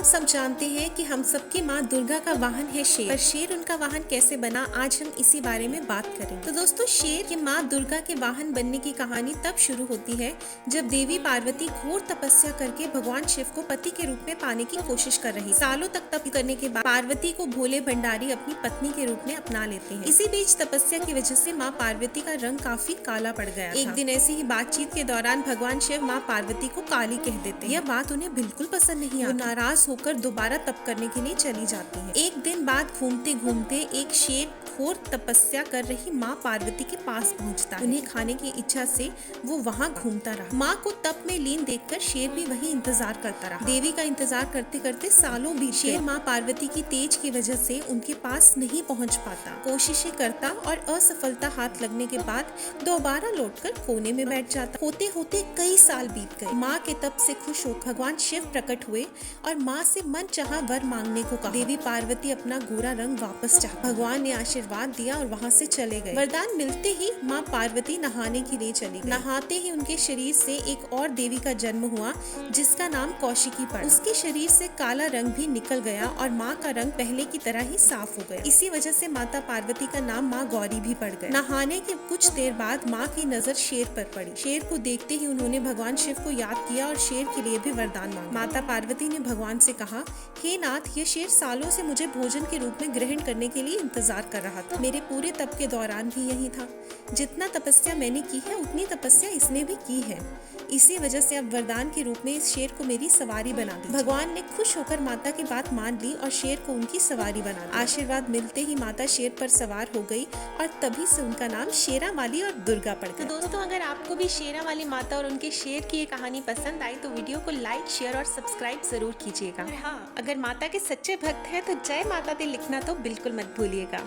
हम सब जानते हैं कि हम सबकी माँ दुर्गा का वाहन है शेर, पर शेर उनका वाहन कैसे बना, आज हम इसी बारे में बात करेंगे। तो दोस्तों, शेर की माँ दुर्गा के वाहन बनने की कहानी तब शुरू होती है जब देवी पार्वती घोर तपस्या करके भगवान शिव को पति के रूप में पाने की कोशिश कर रही। सालों तक तप करने के बाद पार्वती को भोले भंडारी अपनी पत्नी के रूप में अपना लेते हैं। इसी बीच तपस्या की वजह से माँ पार्वती का रंग काफी काला पड़ गया। एक दिन ऐसी ही बातचीत के दौरान भगवान शिव माँ पार्वती को काली कह देते हैं। यह बात उन्हें बिल्कुल पसंद नहीं आती। नाराज होकर दोबारा तप करने के लिए चली जाती है। एक दिन बाद घूमते घूमते एक शेर घोर तपस्या कर रही माँ पार्वती के पास पहुँचता है। उन्हें खाने की इच्छा से वो वहाँ घूमता रहा। माँ को तप में लीन देखकर शेर भी वही इंतजार करता रहा। देवी का इंतजार करते करते सालों बीत गए। शेर माँ पार्वती की तेज की वजह से उनके पास नहीं पहुँच पाता, कोशिशें करता और असफलता हाथ लगने के बाद दोबारा लौटकर कोने में बैठ जाता। होते होते कई साल बीत गए। माँ के तप से खुश हो भगवान शिव प्रकट हुए और माँ से मन चाहा वर मांगने को कहा। देवी पार्वती अपना गोरा रंग वापस चाहा। भगवान ने आशीर्वाद दिया और वहाँ से चले गए। वरदान मिलते ही माँ पार्वती नहाने के लिए चली गई। नहाते ही उनके शरीर से एक और देवी का जन्म हुआ जिसका नाम कौशिकी पड़ा। उसके शरीर से काला रंग भी निकल गया और माँ का रंग पहले की तरह ही साफ हो गया। इसी वजह से माता पार्वती का नाम माँ गौरी भी पड़ गया। नहाने के कुछ देर बाद माँ की नजर शेर पर पड़ी। शेर को देखते ही उन्होंने भगवान शिव को याद किया और शेर के लिए भी वरदान मांगा। माता पार्वती ने भगवान से कहा, हे नाथ, ये शेर सालों से मुझे भोजन के रूप में ग्रहण करने के लिए इंतजार कर रहा था। मेरे पूरे तप के दौरान भी यही था। जितना तपस्या मैंने की है उतनी तपस्या इसने भी की है। इसी वजह से अब वरदान के रूप में इस शेर को मेरी सवारी बना दी। भगवान ने खुश होकर माता की बात मान ली और शेर को उनकी सवारी बना दी। आशीर्वाद मिलते ही माता शेर पर सवार हो गई और तभी से उनका नाम शेरा वाली और दुर्गा पड़ गया। तो दोस्तों, अगर आपको भी शेरा वाली माता और उनके शेर की ये कहानी पसंद आई तो वीडियो को लाइक, शेयर और सब्सक्राइब जरूर कीजिएगा। हाँ, अगर माता के सच्चे भक्त हैं तो जय माता दी लिखना तो बिल्कुल मत भूलिएगा।